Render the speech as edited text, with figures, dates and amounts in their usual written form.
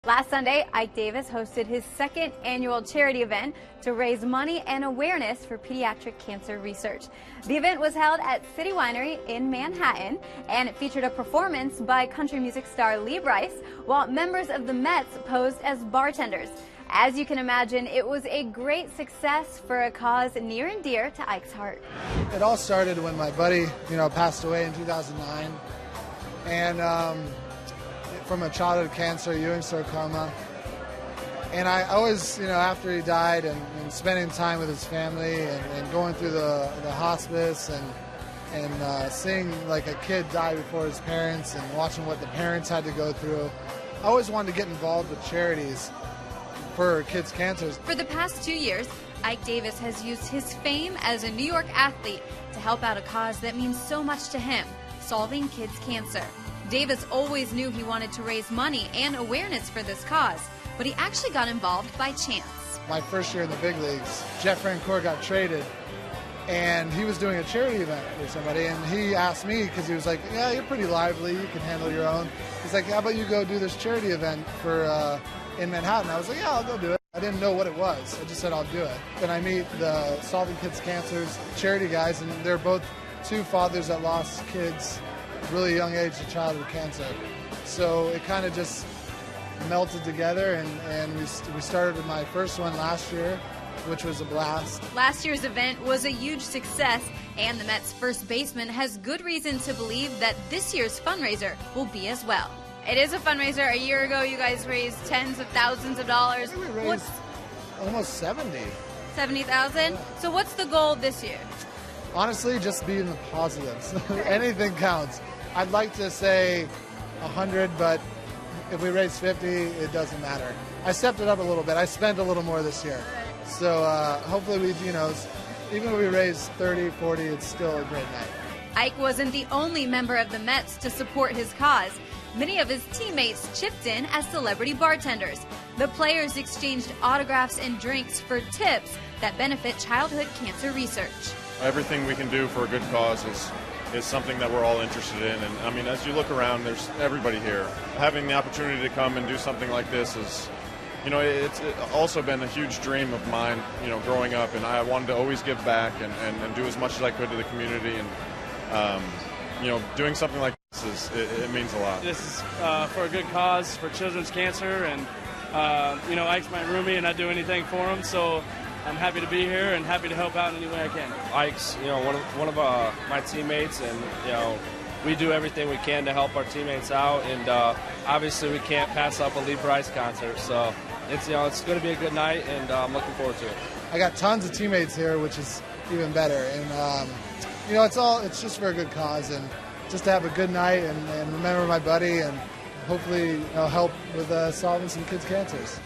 Last Sunday, Ike Davis hosted his second annual charity event to raise money and awareness for pediatric cancer research. The event was held at City Winery in Manhattan, and it featured a performance by country music star Lee Brice, while members of the Mets posed as bartenders. As you can imagine, it was a great success for a cause near and dear to Ike's heart. It all started when my buddy, passed away in 2009, and from a childhood cancer, Ewing sarcoma. And I always, after he died and spending time with his family and going through the hospice and seeing like a kid die before his parents and watching what the parents had to go through, I always wanted to get involved with charities for kids' cancers. For the past 2 years, Ike Davis has used his fame as a New York athlete to help out a cause that means so much to him, solving kids' cancer. Davis always knew he wanted to raise money and awareness for this cause, but he actually got involved by chance. My first year in the big leagues, Jeff Francoeur got traded, and he was doing a charity event for somebody, and he asked me, because he was like, yeah, you're pretty lively, you can handle your own. He's like, how about you go do this charity event for in Manhattan? I was like, yeah, I'll go do it. I didn't know what it was. I just said, I'll do it. Then I meet the Solving Kids Cancers charity guys, and they're both two fathers that lost kids really young age to childhood cancer. So it kind of just melted together, and we started with my first one last year, which was a blast. Last year's event was a huge success, and the Mets first baseman has good reason to believe that this year's fundraiser will be as well. It is a fundraiser. A year ago, you guys raised tens of thousands of dollars. I think we raised almost 70. 70,000? Yeah. So what's the goal this year? Honestly, just be in the positives. Anything counts. I'd like to say 100, but if we raise 50, it doesn't matter. I stepped it up a little bit. I spent a little more this year. So hopefully we, even if we raise 30, 40, it's still a great night. Ike wasn't the only member of the Mets to support his cause. Many of his teammates chipped in as celebrity bartenders. The players exchanged autographs and drinks for tips that benefit childhood cancer research. Everything we can do for a good cause is something that we're all interested in. And I mean, as you look around, there's everybody here. Having the opportunity to come and do something like this is, it's also been a huge dream of mine, growing up. And I wanted to always give back and do as much as I could to the community. And, doing something like this, it means a lot. This is for a good cause, for children's cancer. And, Ike's my roomie, and I'd do anything for him. So I'm happy to be here and happy to help out in any way I can. Ike's, one of my teammates, and we do everything we can to help our teammates out. And obviously, we can't pass up a Lee Brice concert. So it's going to be a good night, and I'm looking forward to it. I got tons of teammates here, which is even better. And it's just for a good cause, and just to have a good night and remember my buddy, and hopefully help with solving some kids' cancers.